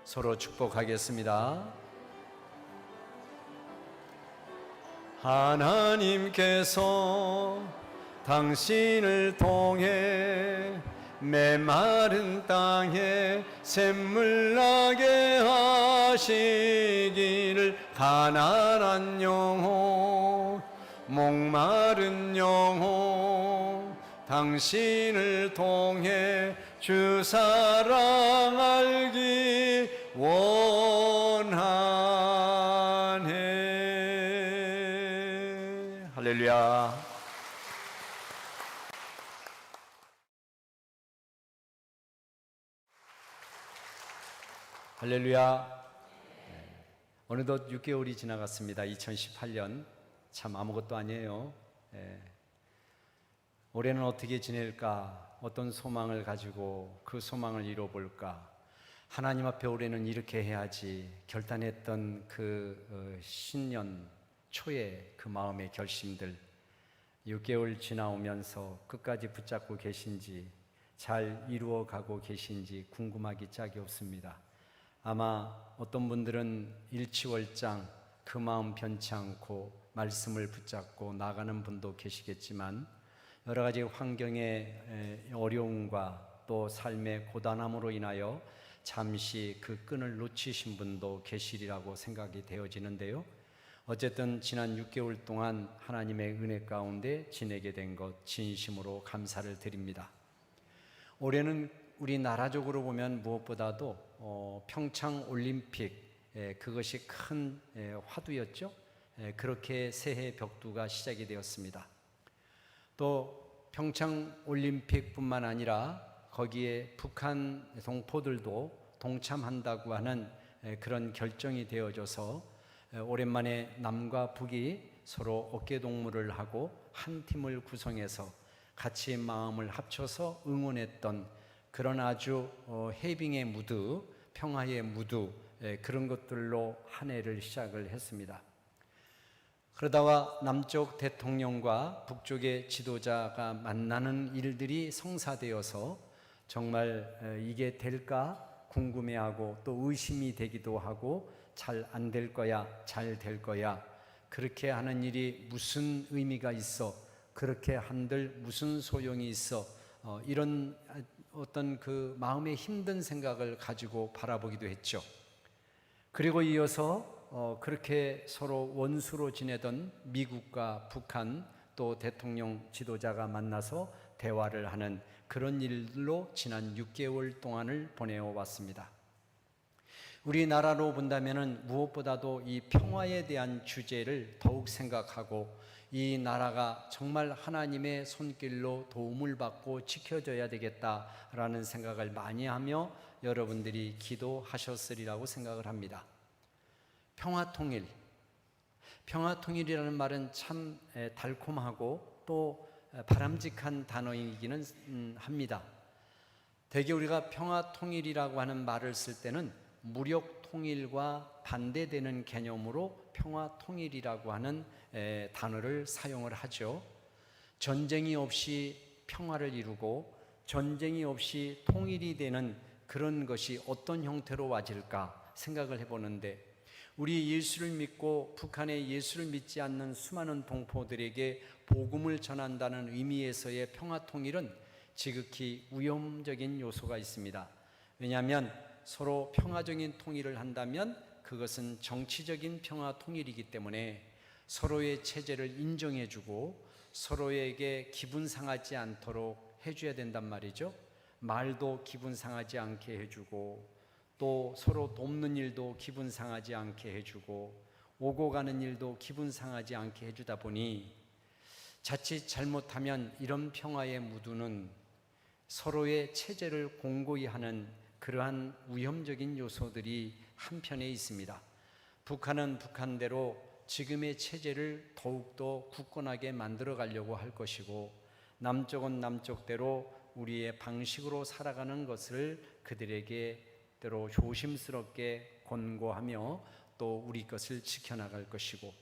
서로 축복하겠습니다. 하나님께서 당신을 통해 메마른 땅에 샘물 나게 하시기를, 가난한 영혼, 목마른 영혼, 당신을 통해 주 사랑 알기 원하네. 할렐루야. 할렐루야. 어느덧 6개월이 지나갔습니다. 2018년 참 아무것도 아니에요. 올해는 어떻게 지낼까? 어떤 소망을 가지고 그 소망을 이뤄볼까? 하나님 앞에 올해는 이렇게 해야지 결단했던 그 신년 초에 그 마음의 결심들, 6개월 지나오면서 끝까지 붙잡고 계신지, 잘 이루어가고 계신지 궁금하기 짝이 없습니다. 아마 어떤 분들은 일취월장 그 마음 변치 않고 말씀을 붙잡고 나가는 분도 계시겠지만, 여러 가지 환경의 어려움과 또 삶의 고단함으로 인하여 잠시 그 끈을 놓치신 분도 계시리라고 생각이 되어지는데요. 어쨌든 지난 6개월 동안 하나님의 은혜 가운데 지내게 된 것 진심으로 감사를 드립니다. 올해는 우리 나라적으로 보면 무엇보다도 평창 올림픽, 그것이 큰 화두였죠. 그렇게 새해 벽두가 시작이 되었습니다. 또 평창 올림픽뿐만 아니라 거기에 북한 동포들도 동참한다고 하는 그런 결정이 되어져서 오랜만에 남과 북이 서로 어깨동무를 하고 한 팀을 구성해서 같이 마음을 합쳐서 응원했던 그런 아주 해빙의 무드, 평화의 무드, 그런 것들로 한 해를 시작을 했습니다. 그러다가 남쪽 대통령과 북쪽의 지도자가 만나는 일들이 성사되어서 정말 이게 될까 궁금해하고 또 의심이 되기도 하고, 잘 안 될 거야, 잘 될 거야, 그렇게 하는 일이 무슨 의미가 있어, 그렇게 한들 무슨 소용이 있어, 이런 어떤 그 마음의 힘든 생각을 가지고 바라보기도 했죠. 그리고 이어서 그렇게 서로 원수로 지내던 미국과 북한 또 대통령 지도자가 만나서 대화를 하는 그런 일로 지난 6개월 동안을 보내어 왔습니다. 우리나라로 본다면은 무엇보다도 이 평화에 대한 주제를 더욱 생각하고, 이 나라가 정말 하나님의 손길로 도움을 받고 지켜져야 되겠다라는 생각을 많이 하며 여러분들이 기도하셨으리라고 생각을 합니다. 평화통일, 평화통일이라는 말은 참 달콤하고 또 바람직한 단어이기는 합니다. 대개 우리가 평화통일이라고 하는 말을 쓸 때는 무력통일과 반대되는 개념으로 평화통일이라고 하는 단어를 사용을 하죠. 전쟁이 없이 평화를 이루고 전쟁이 없이 통일이 되는 그런 것이 어떤 형태로 와질까 생각을 해보는데, 우리 예수를 믿고 북한의 예수를 믿지 않는 수많은 동포들에게 복음을 전한다는 의미에서의 평화통일은 지극히 위험적인 요소가 있습니다. 왜냐하면 서로 평화적인 통일을 한다면 그것은 정치적인 평화통일이기 때문에 서로의 체제를 인정해주고 서로에게 기분 상하지 않도록 해줘야 된단 말이죠. 말도 기분 상하지 않게 해주고, 또 서로 돕는 일도 기분 상하지 않게 해주고, 오고 가는 일도 기분 상하지 않게 해주다 보니 자칫 잘못하면 이런 평화의 무드는 서로의 체제를 공고히 하는 그러한 위험적인 요소들이 한편에 있습니다. 북한은 북한대로 지금의 체제를 더욱더 굳건하게 만들어 가려고 할 것이고, 남쪽은 남쪽대로 우리의 방식으로 살아가는 것을 그들에게 때로 조심스럽게 권고하며 또 우리 것을 지켜나갈 것이고,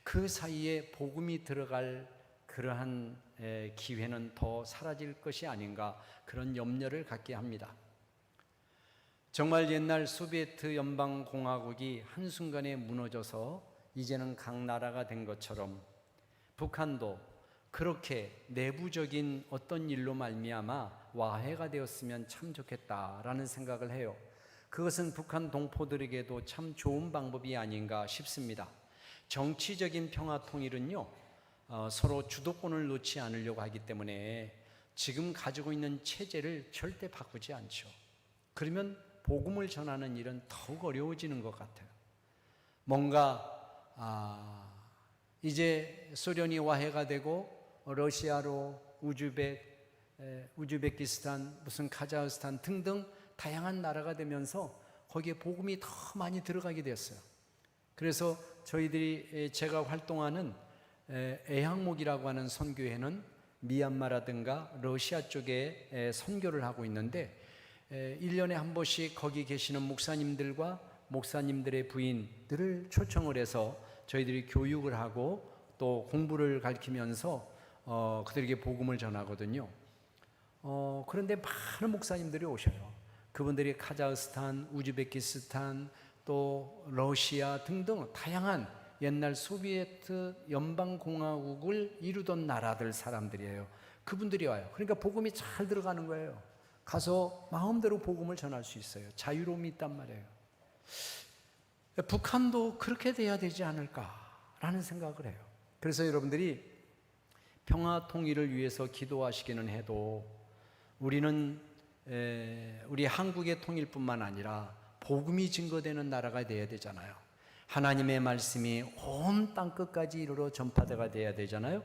그 사이에 복음이 들어갈 그러한 기회는 더 사라질 것이 아닌가, 그런 염려를 갖게 합니다. 정말 옛날 소비에트 연방공화국이 한순간에 무너져서 이제는 각 나라가 된 것처럼 북한도 그렇게 내부적인 어떤 일로 말미암아 와해가 되었으면 참 좋겠다라는 생각을 해요. 그것은 북한 동포들에게도 참 좋은 방법이 아닌가 싶습니다. 정치적인 평화 통일은요, 서로 주도권을 놓지 않으려고 하기 때문에 지금 가지고 있는 체제를 절대 바꾸지 않죠. 그러면 복음을 전하는 일은 더욱 어려워지는 것 같아요. 뭔가 이제 소련이 와해가 되고 러시아로 우즈베키스탄, 무슨 카자흐스탄 등등 다양한 나라가 되면서 거기에 복음이 더 많이 들어가게 되었어요. 그래서 제가 활동하는 애향목이라고 하는 선교회는 미얀마라든가 러시아 쪽에 선교를 하고 있는데 1년에 한 번씩 거기 계시는 목사님들과 목사님들의 부인들을 초청을 해서 저희들이 교육을 하고 또 공부를 가르치면서 그들에게 복음을 전하거든요. 그런데 많은 목사님들이 오셔요. 그분들이 카자흐스탄, 우즈베키스탄, 또 러시아 등등 다양한 옛날 소비에트 연방공화국을 이루던 나라들 사람들이에요. 그분들이 와요. 그러니까 복음이 잘 들어가는 거예요. 가서 마음대로 복음을 전할 수 있어요. 자유로움이 있단 말이에요. 북한도 그렇게 돼야 되지 않을까라는 생각을 해요. 그래서 여러분들이 평화 통일을 위해서 기도하시기는 해도 우리는 우리 한국의 통일뿐만 아니라 복음이 증거되는 나라가 돼야 되잖아요. 하나님의 말씀이 온 땅끝까지 이르러 전파대가 돼야 되잖아요.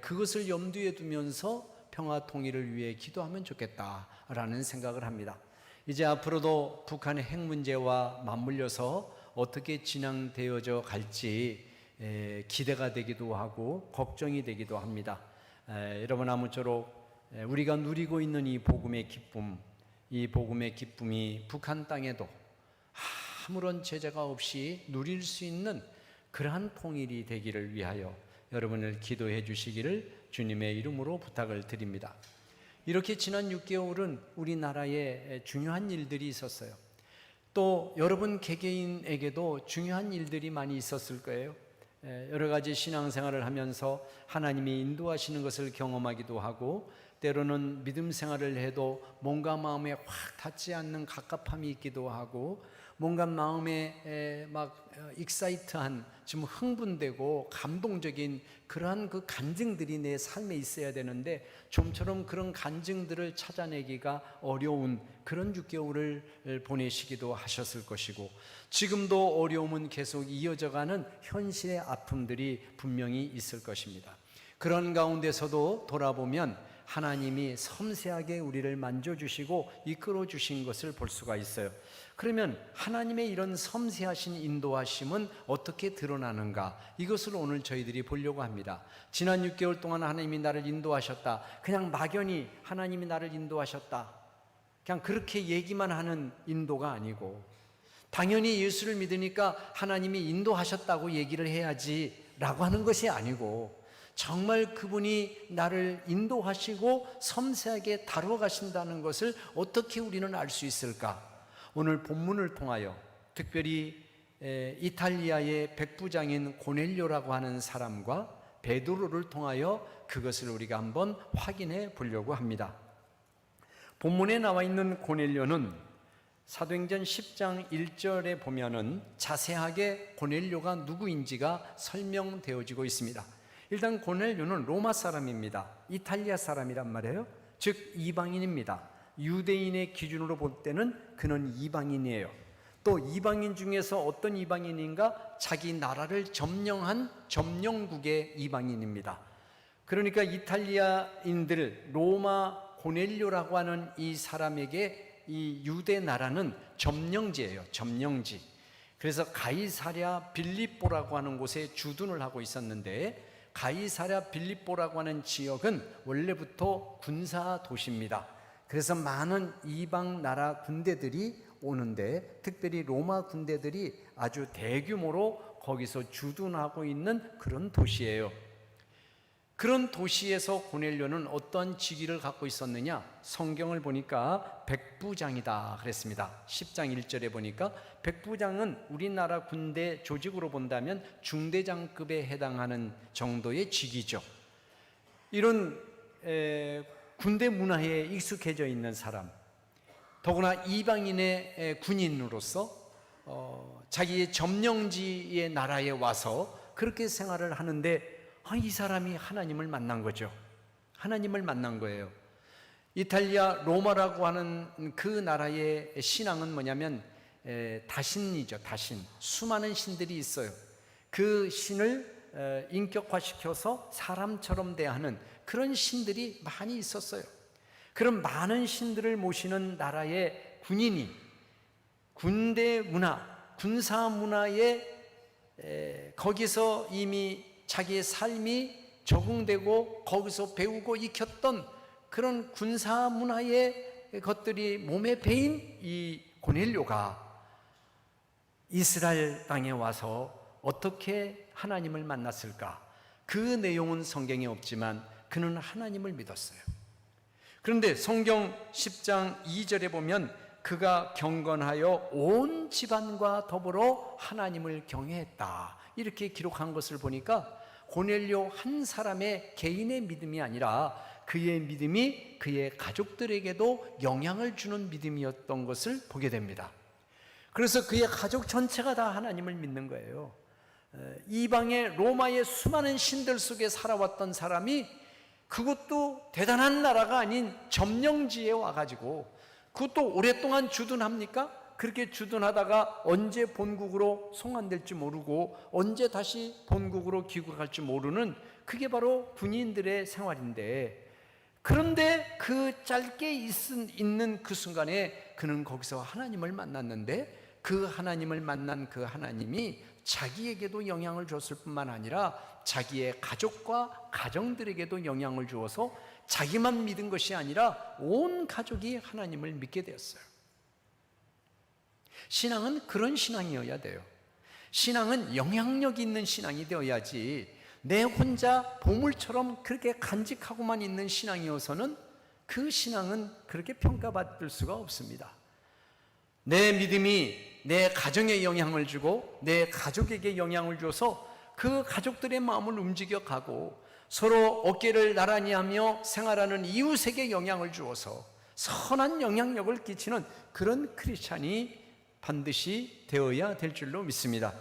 그것을 염두에 두면서 평화 통일을 위해 기도하면 좋겠다라는 생각을 합니다. 이제 앞으로도 북한의 핵 문제와 맞물려서 어떻게 진행되어져 갈지 기대가 되기도 하고 걱정이 되기도 합니다. 여러분, 아무쪼록 우리가 누리고 있는 이 복음의 기쁨이 북한 땅에도 아무런 제재가 없이 누릴 수 있는 그러한 통일이 되기를 위하여 여러분을 기도해 주시기를 주님의 이름으로 부탁을 드립니다. 이렇게 지난 6개월은 우리나라에 중요한 일들이 있었어요. 또 여러분 개개인에게도 중요한 일들이 많이 있었을 거예요. 여러 가지 신앙생활을 하면서 하나님이 인도하시는 것을 경험하기도 하고, 때로는 믿음 생활을 해도 뭔가 마음에 확 닿지 않는 갑갑함이 있기도 하고, 뭔가 마음에 막 익사이트한, 좀 흥분되고 감동적인 그러한 그 간증들이 내 삶에 있어야 되는데 좀처럼 그런 간증들을 찾아내기가 어려운 그런 6개월을 보내시기도 하셨을 것이고, 지금도 어려움은 계속 이어져가는 현실의 아픔들이 분명히 있을 것입니다. 그런 가운데서도 돌아보면 하나님이 섬세하게 우리를 만져주시고 이끌어 주신 것을 볼 수가 있어요. 그러면 하나님의 이런 섬세하신 인도하심은 어떻게 드러나는가? 이것을 오늘 저희들이 보려고 합니다. 지난 6개월 동안 하나님이 나를 인도하셨다, 그냥 막연히 하나님이 나를 인도하셨다, 그냥 그렇게 얘기만 하는 인도가 아니고, 당연히 예수를 믿으니까 하나님이 인도하셨다고 얘기를 해야지 라고 하는 것이 아니고, 정말 그분이 나를 인도하시고 섬세하게 다루어 가신다는 것을 어떻게 우리는 알 수 있을까? 오늘 본문을 통하여 특별히 이탈리아의 백부장인 고넬료라고 하는 사람과 베드로를 통하여 그것을 우리가 한번 확인해 보려고 합니다. 본문에 나와 있는 고넬료는 사도행전 10장 1절에 보면은 자세하게 고넬료가 누구인지가 설명되어지고 있습니다. 일단 고넬료는 로마 사람입니다. 이탈리아 사람이란 말이에요. 즉 이방인입니다. 유대인의 기준으로 볼 때는 그는 이방인이에요. 또 이방인 중에서 어떤 이방인인가? 자기 나라를 점령한 점령국의 이방인입니다. 그러니까 이탈리아인들, 로마 고넬료라고 하는 이 사람에게 이 유대 나라는 점령지예요. 점령지. 그래서 가이사랴 빌립보라고 하는 곳에 주둔을 하고 있었는데, 가이사랴 빌립보라고 하는 지역은 원래부터 군사 도시입니다. 그래서 많은 이방 나라 군대들이 오는데, 특별히 로마 군대들이 아주 대규모로 거기서 주둔하고 있는 그런 도시예요. 그런 도시에서 고넬료는 어떤 직위를 갖고 있었느냐? 성경을 보니까 백부장이다 그랬습니다. 10장 1절에 보니까 백부장은 우리나라 군대 조직으로 본다면 중대장급에 해당하는 정도의 직위죠. 이런 군대 문화에 익숙해져 있는 사람, 더구나 이방인의 군인으로서 자기의 점령지의 나라에 와서 그렇게 생활을 하는데 이 사람이 하나님을 만난 거죠. 하나님을 만난 거예요. 이탈리아 로마라고 하는 그 나라의 신앙은 뭐냐면 다신이죠. 다신. 수많은 신들이 있어요. 그 신을 인격화시켜서 사람처럼 대하는 그런 신들이 많이 있었어요. 그런 많은 신들을 모시는 나라의 군인이 군대 문화, 군사 문화에 거기서 이미 자기의 삶이 적응되고 거기서 배우고 익혔던 그런 군사 문화의 것들이 몸에 배인 이 고넬료가 이스라엘 땅에 와서 어떻게 하나님을 만났을까? 그 내용은 성경에 없지만 그는 하나님을 믿었어요. 그런데 성경 10장 2절에 보면 그가 경건하여 온 집안과 더불어 하나님을 경외했다, 이렇게 기록한 것을 보니까 고넬료 한 사람의 개인의 믿음이 아니라 그의 믿음이 그의 가족들에게도 영향을 주는 믿음이었던 것을 보게 됩니다. 그래서 그의 가족 전체가 다 하나님을 믿는 거예요. 이방의 로마의 수많은 신들 속에 살아왔던 사람이 그것도 대단한 나라가 아닌 점령지에 와가지고, 그것도 오랫동안 주둔합니까? 그렇게 주둔하다가 언제 본국으로 송환될지 모르고 언제 다시 본국으로 귀국할지 모르는, 그게 바로 군인들의 생활인데, 그런데 그 짧게 있는 그 순간에 그는 거기서 하나님을 만났는데, 그 하나님을 만난 그 하나님이 자기에게도 영향을 줬을 뿐만 아니라 자기의 가족과 가정들에게도 영향을 주어서 자기만 믿은 것이 아니라 온 가족이 하나님을 믿게 되었어요. 신앙은 그런 신앙이어야 돼요. 신앙은 영향력 있는 신앙이 되어야지, 내 혼자 보물처럼 그렇게 간직하고만 있는 신앙이어서는 그 신앙은 그렇게 평가받을 수가 없습니다. 내 믿음이 내 가정에 영향을 주고 내 가족에게 영향을 줘서 그 가족들의 마음을 움직여가고 서로 어깨를 나란히 하며 생활하는 이웃에게 영향을 주어서 선한 영향력을 끼치는 그런 크리스찬이 반드시 되어야 될 줄로 믿습니다.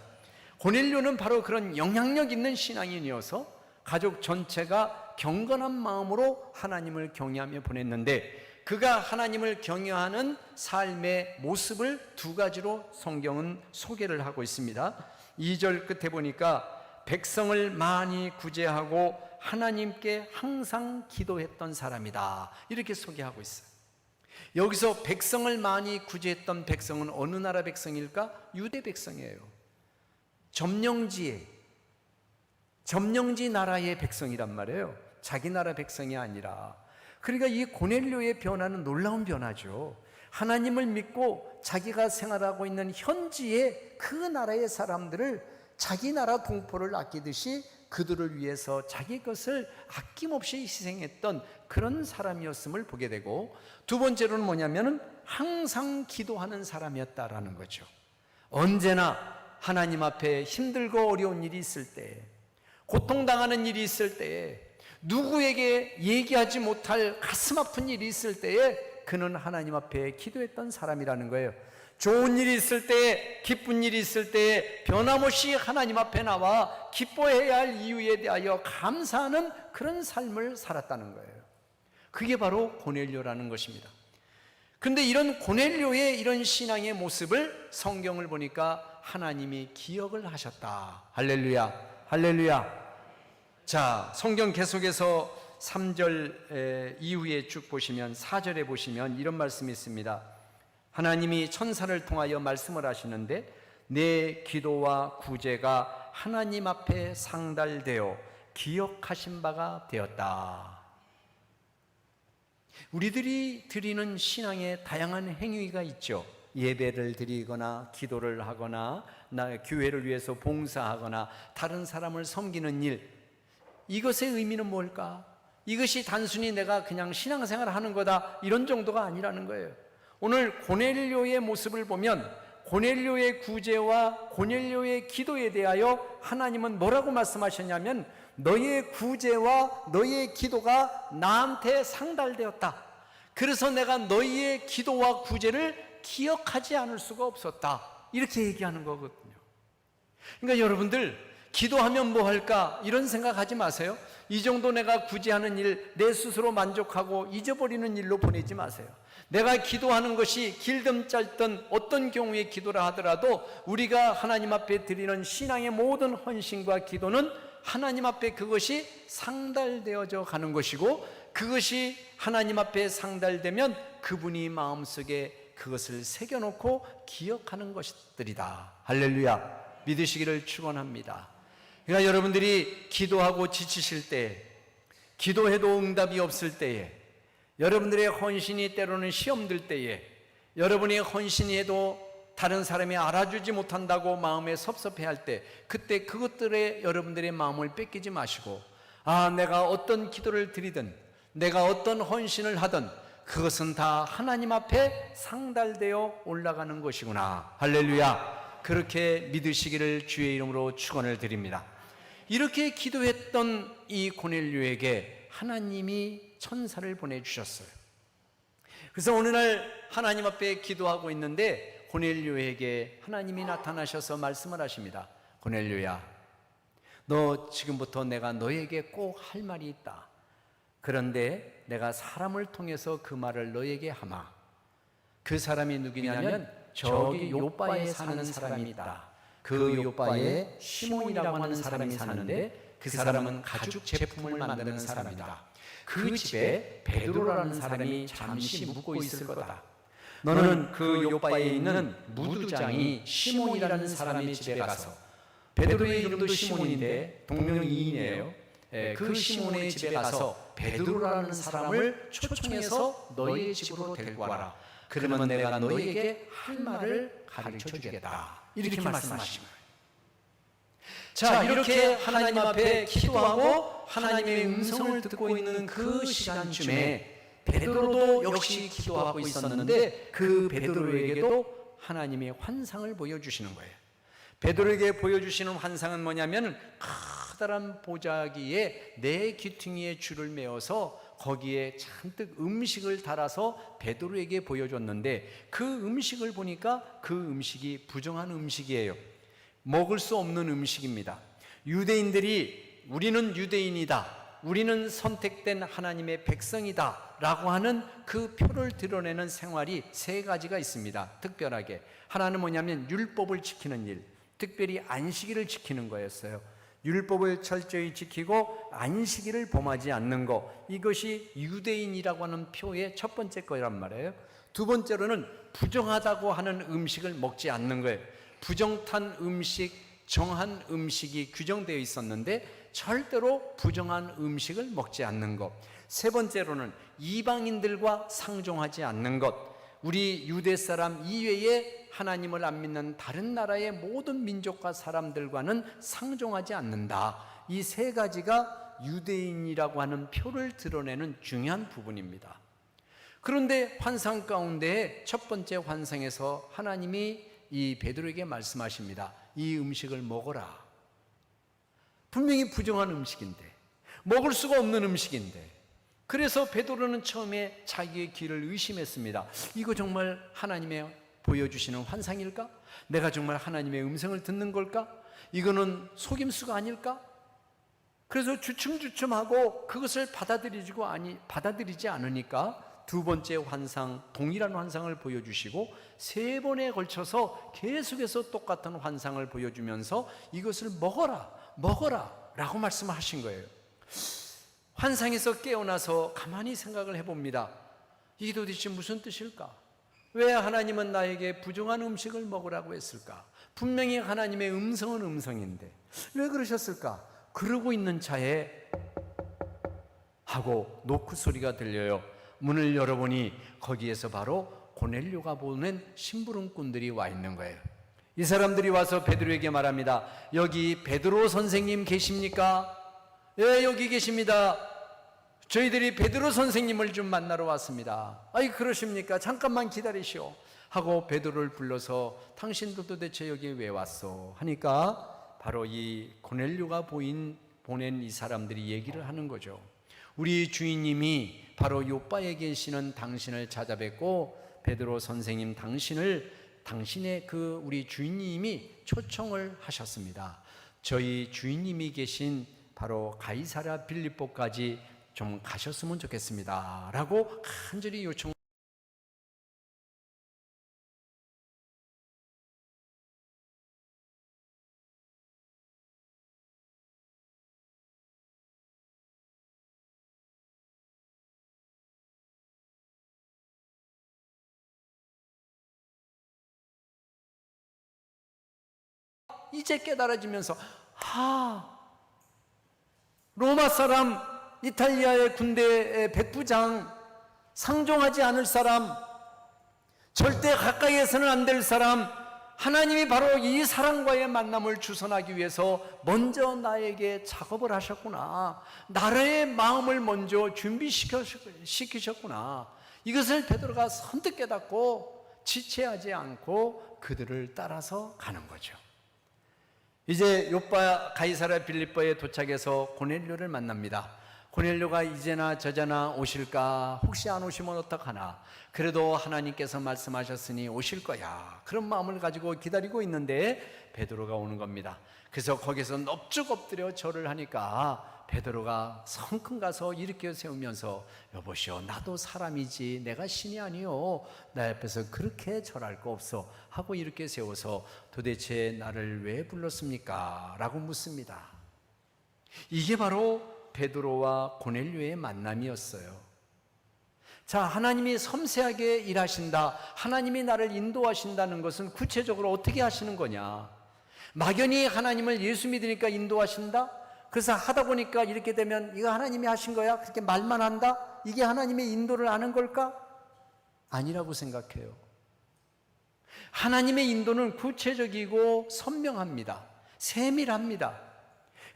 고넬료는 바로 그런 영향력 있는 신앙인이어서 가족 전체가 경건한 마음으로 하나님을 경외하며 보냈는데, 그가 하나님을 경외하는 삶의 모습을 두 가지로 성경은 소개를 하고 있습니다. 2절 끝에 보니까 백성을 많이 구제하고 하나님께 항상 기도했던 사람이다, 이렇게 소개하고 있어요. 여기서 백성을 많이 구제했던 백성은 어느 나라 백성일까? 유대 백성이에요. 점령지 나라의 백성이란 말이에요. 자기 나라 백성이 아니라. 그러니까 이 고넬료의 변화는 놀라운 변화죠. 하나님을 믿고 자기가 생활하고 있는 현지의 그 나라의 사람들을 자기 나라 동포를 아끼듯이 그들을 위해서 자기 것을 아낌없이 희생했던 그런 사람이었음을 보게 되고, 두 번째로는 뭐냐면은 항상 기도하는 사람이었다라는 거죠. 언제나 하나님 앞에 힘들고 어려운 일이 있을 때, 고통당하는 일이 있을 때에, 누구에게 얘기하지 못할 가슴 아픈 일이 있을 때에 그는 하나님 앞에 기도했던 사람이라는 거예요. 좋은 일이 있을 때, 기쁜 일이 있을 때 변함없이 하나님 앞에 나와 기뻐해야 할 이유에 대하여 감사하는 그런 삶을 살았다는 거예요. 그게 바로 고넬료라는 것입니다. 그런데 이런 고넬료의 이런 신앙의 모습을 성경을 보니까 하나님이 기억을 하셨다. 할렐루야, 할렐루야. 자, 성경 계속해서 3절 이후에 쭉 보시면 4절에 보시면 이런 말씀이 있습니다. 하나님이 천사를 통하여 말씀을 하시는데, 내 기도와 구제가 하나님 앞에 상달되어 기억하신 바가 되었다. 우리들이 드리는 신앙의 다양한 행위가 있죠. 예배를 드리거나 기도를 하거나 교회를 위해서 봉사하거나 다른 사람을 섬기는 일, 이것의 의미는 뭘까? 이것이 단순히 내가 그냥 신앙생활을 하는 거다 이런 정도가 아니라는 거예요. 오늘 고넬료의 모습을 보면 고넬료의 구제와 고넬료의 기도에 대하여 하나님은 뭐라고 말씀하셨냐면 너의 구제와 너의 기도가 나한테 상달되었다. 그래서 내가 너희의 기도와 구제를 기억하지 않을 수가 없었다. 이렇게 얘기하는 거거든요. 그러니까 여러분들 기도하면 뭐 할까 이런 생각하지 마세요. 이 정도 내가 구제하는 일 내 스스로 만족하고 잊어버리는 일로 보내지 마세요. 내가 기도하는 것이 길든 짧든 어떤 경우에 기도라 하더라도 우리가 하나님 앞에 드리는 신앙의 모든 헌신과 기도는 하나님 앞에 그것이 상달되어져 가는 것이고 그것이 하나님 앞에 상달되면 그분이 마음속에 그것을 새겨놓고 기억하는 것들이다. 할렐루야. 믿으시기를 축원합니다. 그러니까 여러분들이 기도하고 지치실 때, 기도해도 응답이 없을 때에, 여러분들의 헌신이 때로는 시험 들 때에, 여러분의 헌신이 해도 다른 사람이 알아주지 못한다고 마음에 섭섭해할 때, 그때 그것들에 여러분들의 마음을 뺏기지 마시고 내가 어떤 기도를 드리든 내가 어떤 헌신을 하든 그것은 다 하나님 앞에 상달되어 올라가는 것이구나. 할렐루야. 그렇게 믿으시기를 주의 이름으로 축원을 드립니다. 이렇게 기도했던 이 고넬료에게 하나님이 천사를 보내주셨어요. 그래서 어느 날 하나님 앞에 기도하고 있는데 고넬료에게 하나님이 나타나셔서 말씀을 하십니다. 고넬료야, 너 지금부터 내가 너에게 꼭 할 말이 있다. 그런데 내가 사람을 통해서 그 말을 너에게 하마. 그 사람이 누구냐면 저기 요바에 사는 사람이 있다. 그 요바에 시몬이라고 하는 사람이 사는데 그 사람은 가죽 제품을 만드는 사람이다. 그 집에 베드로라는 사람이 잠시 묵고 있을 거다. 너는 그 요바에 있는 무두장이 시몬이라는 사람의 집에 가서, 베드로의 이름도 시몬인데 동명이인이에요. 그 시몬의 집에 가서 베드로라는 사람을 초청해서 너희의 집으로 데리고 와라. 그러면 내가 너희에게 할 말을 가르쳐 주겠다. 이렇게 말씀하신 거예요. 자, 이렇게 하나님 앞에 기도하고 하나님의 음성을 듣고 있는 그 시간쯤에 베드로도 역시 기도하고 있었는데 그 베드로에게도 하나님의 환상을 보여주시는 거예요. 베드로에게 보여주시는 환상은 뭐냐면 커다란 보자기에 네 귀퉁이에 줄을 메어서 거기에 잔뜩 음식을 달아서 베드로에게 보여줬는데 그 음식을 보니까 그 음식이 부정한 음식이에요. 먹을 수 없는 음식입니다. 유대인들이 우리는 유대인이다, 우리는 선택된 하나님의 백성이다 라고 하는 그 표를 드러내는 생활이 세 가지가 있습니다. 특별하게 하나는 뭐냐면 율법을 지키는 일, 특별히 안식일을 지키는 거였어요. 율법을 철저히 지키고 안식일을 범하지 않는 것, 이것이 유대인이라고 하는 표의 첫 번째 거란 말이에요. 두 번째로는 부정하다고 하는 음식을 먹지 않는 거예요. 부정탄 음식, 정한 음식이 규정되어 있었는데 절대로 부정한 음식을 먹지 않는 것. 세 번째로는 이방인들과 상종하지 않는 것. 우리 유대 사람 이외에 하나님을 안 믿는 다른 나라의 모든 민족과 사람들과는 상종하지 않는다. 이 세 가지가 유대인이라고 하는 표를 드러내는 중요한 부분입니다. 그런데 환상 가운데 첫 번째 환상에서 하나님이 이 베드로에게 말씀하십니다. 이 음식을 먹어라. 분명히 부정한 음식인데, 먹을 수가 없는 음식인데, 그래서 베드로는 처음에 자기의 귀를 의심했습니다. 이거 정말 하나님의 보여주시는 환상일까? 내가 정말 하나님의 음성을 듣는 걸까? 이거는 속임수가 아닐까? 그래서 주춤주춤하고 그것을 받아들이지 않으니까 두 번째 환상, 동일한 환상을 보여주시고 세 번에 걸쳐서 계속해서 똑같은 환상을 보여주면서 이것을 먹어라 라고 말씀하신 거예요. 환상에서 깨어나서 가만히 생각을 해봅니다. 이게 도대체 무슨 뜻일까? 왜 하나님은 나에게 부정한 음식을 먹으라고 했을까? 분명히 하나님의 음성은 음성인데 왜 그러셨을까? 그러고 있는 차에 하고 노크 소리가 들려요. 문을 열어보니 거기에서 바로 고넬료가 보낸 심부름꾼들이 와 있는 거예요. 이 사람들이 와서 베드로에게 말합니다. 여기 베드로 선생님 계십니까? 예, 여기 계십니다. 저희들이 베드로 선생님을 좀 만나러 왔습니다. 아이, 그러십니까? 잠깐만 기다리시오 하고 베드로를 불러서 당신도 도대체 여기 왜 왔어? 하니까 바로 이 고넬료가 보낸 이 사람들이 얘기를 하는 거죠. 우리 주인님이 바로 요바에 계시는 당신을 찾아뵙고 베드로 선생님 당신의 우리 주인님이 초청을 하셨습니다. 저희 주인님이 계신 바로 가이사랴 빌립보까지 좀 가셨으면 좋겠습니다 라고 간절히 요청. 이제 깨달아지면서 로마 사람, 이탈리아의 군대의 백부장, 상종하지 않을 사람, 절대 가까이에서는 안 될 사람, 하나님이 바로 이 사람과의 만남을 주선하기 위해서 먼저 나에게 작업을 하셨구나. 나라의 마음을 먼저 준비시키셨구나. 이것을 베드로가 선뜻 깨닫고 지체하지 않고 그들을 따라서 가는 거죠. 이제 요빠 가이사랴 빌립보에 도착해서 고넬료를 만납니다. 고넬료가 이제나 저제나 오실까? 혹시 안 오시면 어떡하나? 그래도 하나님께서 말씀하셨으니 오실 거야. 그런 마음을 가지고 기다리고 있는데 베드로가 오는 겁니다. 그래서 거기서 넙죽 엎드려 절을 하니까 베드로가 성큼 가서 일으켜 세우면서 여보시오, 나도 사람이지 내가 신이 아니요, 나 옆에서 그렇게 절할 거 없어 하고 이렇게 세워서 도대체 나를 왜 불렀습니까? 라고 묻습니다. 이게 바로 베드로와 고넬료의 만남이었어요. 자, 하나님이 섬세하게 일하신다, 하나님이 나를 인도하신다는 것은 구체적으로 어떻게 하시는 거냐? 막연히 하나님을 예수 믿으니까 인도하신다? 그래서 하다 보니까 이렇게 되면 이거 하나님이 하신 거야? 그렇게 말만 한다? 이게 하나님의 인도를 아는 걸까? 아니라고 생각해요. 하나님의 인도는 구체적이고 선명합니다. 세밀합니다.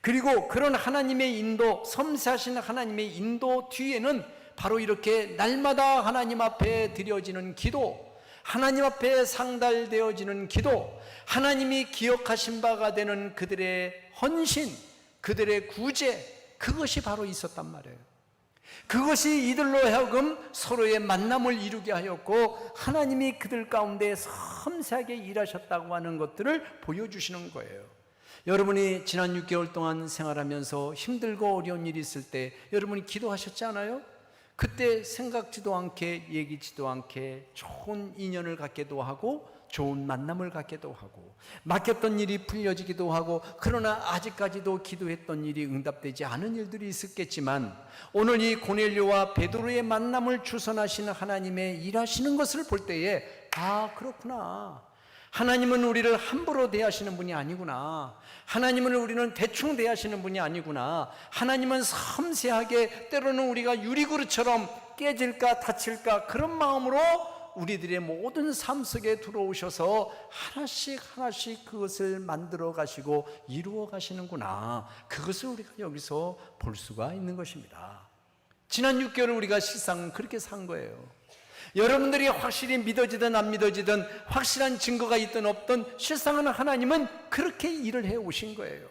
그리고 그런 하나님의 인도, 섬세하신 하나님의 인도 뒤에는 바로 이렇게 날마다 하나님 앞에 드려지는 기도, 하나님 앞에 상달되어지는 기도, 하나님이 기억하신 바가 되는 그들의 헌신, 그들의 구제, 그것이 바로 있었단 말이에요. 그것이 이들로 하여금 서로의 만남을 이루게 하였고 하나님이 그들 가운데 섬세하게 일하셨다고 하는 것들을 보여주시는 거예요. 여러분이 지난 6개월 동안 생활하면서 힘들고 어려운 일이 있을 때 여러분이 기도하셨지 않아요? 그때 생각지도 않게 얘기지도 않게 좋은 인연을 갖게도 하고 좋은 만남을 갖게도 하고 맡겼던 일이 풀려지기도 하고, 그러나 아직까지도 기도했던 일이 응답되지 않은 일들이 있었겠지만 오늘 이 고넬료와 베드로의 만남을 주선하시는 하나님의 일하시는 것을 볼 때에 그렇구나, 하나님은 우리를 함부로 대하시는 분이 아니구나, 하나님은 우리는 대충 대하시는 분이 아니구나, 하나님은 섬세하게, 때로는 우리가 유리그릇처럼 깨질까 다칠까 그런 마음으로 우리들의 모든 삶 속에 들어오셔서 하나씩 하나씩 그것을 만들어 가시고 이루어 가시는구나, 그것을 우리가 여기서 볼 수가 있는 것입니다. 지난 6개월을 우리가 실상 그렇게 산 거예요. 여러분들이 확실히 믿어지든 안 믿어지든, 확실한 증거가 있든 없든, 실상은 하나님은 그렇게 일을 해 오신 거예요.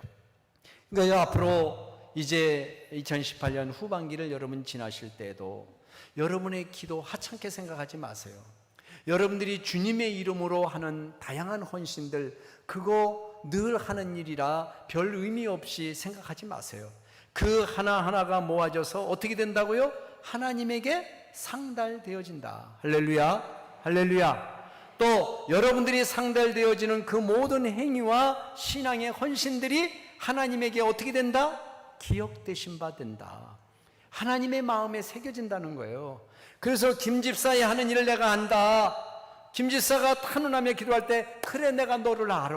그러니까 앞으로 이제 2018년 후반기를 여러분 지나실 때에도 여러분의 기도 하찮게 생각하지 마세요. 여러분들이 주님의 이름으로 하는 다양한 헌신들, 그거 늘 하는 일이라 별 의미 없이 생각하지 마세요. 그 하나하나가 모아져서 어떻게 된다고요? 하나님에게 상달되어진다. 할렐루야, 할렐루야. 또 여러분들이 상달되어지는 그 모든 행위와 신앙의 헌신들이 하나님에게 어떻게 된다? 기억되신 바 된다. 하나님의 마음에 새겨진다는 거예요. 그래서 김 집사의 하는 일을 내가 안다. 김 집사가 탄원하며 기도할 때, 그래, 내가 너를 알아,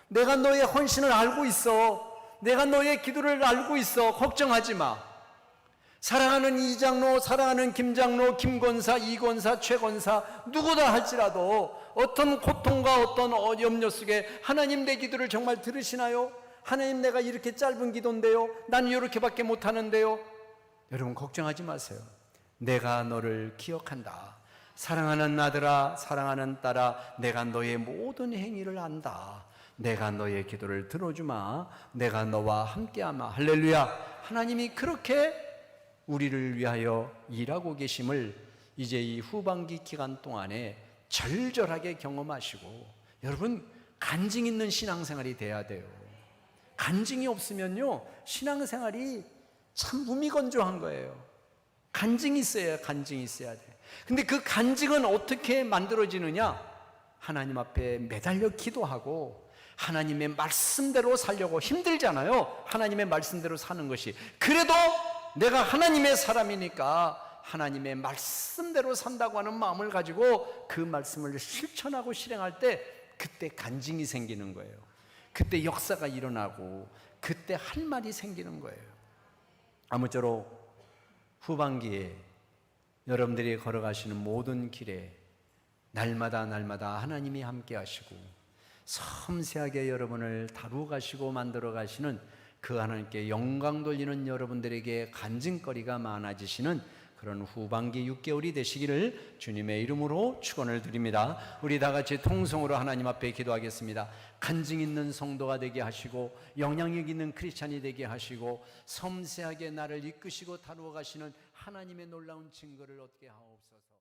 내가 너의 헌신을 알고 있어, 내가 너의 기도를 알고 있어, 걱정하지 마. 사랑하는 이 장로, 사랑하는 김 장로, 김 권사, 이 권사, 최 권사, 누구다 할지라도 어떤 고통과 어떤 염려 속에 하나님 내 기도를 정말 들으시나요? 하나님, 내가 이렇게 짧은 기도인데요, 나는 이렇게밖에 못하는데요. 여러분 걱정하지 마세요. 내가 너를 기억한다. 사랑하는 아들아, 사랑하는 딸아, 내가 너의 모든 행위를 안다. 내가 너의 기도를 들어주마. 내가 너와 함께하마. 할렐루야. 하나님이 그렇게 우리를 위하여 일하고 계심을 이제 이 후반기 기간 동안에 절절하게 경험하시고, 여러분 간증 있는 신앙생활이 돼야 돼요. 간증이 없으면요 신앙생활이 참 무미건조한 거예요. 간증이 있어야, 간증이 있어야 돼. 근데 그 간증은 어떻게 만들어지느냐? 하나님 앞에 매달려 기도하고 하나님의 말씀대로 살려고. 힘들잖아요, 하나님의 말씀대로 사는 것이. 그래도 내가 하나님의 사람이니까 하나님의 말씀대로 산다고 하는 마음을 가지고 그 말씀을 실천하고 실행할 때, 그때 간증이 생기는 거예요. 그때 역사가 일어나고 그때 할 말이 생기는 거예요. 아무쪼록 후반기에 여러분들이 걸어가시는 모든 길에 날마다 날마다 하나님이 함께 하시고 섬세하게 여러분을 다루어 가시고 만들어 가시는 그 하나님께 영광 돌리는 여러분들에게 간증거리가 많아지시는 그런 후반기 6개월이 되시기를 주님의 이름으로 축원을 드립니다. 우리 다 같이 통성으로 하나님 앞에 기도하겠습니다. 간증 있는 성도가 되게 하시고 영향력 있는 크리스찬이 되게 하시고 섬세하게 나를 이끄시고 다루어 가시는 하나님의 놀라운 증거를 얻게 하옵소서.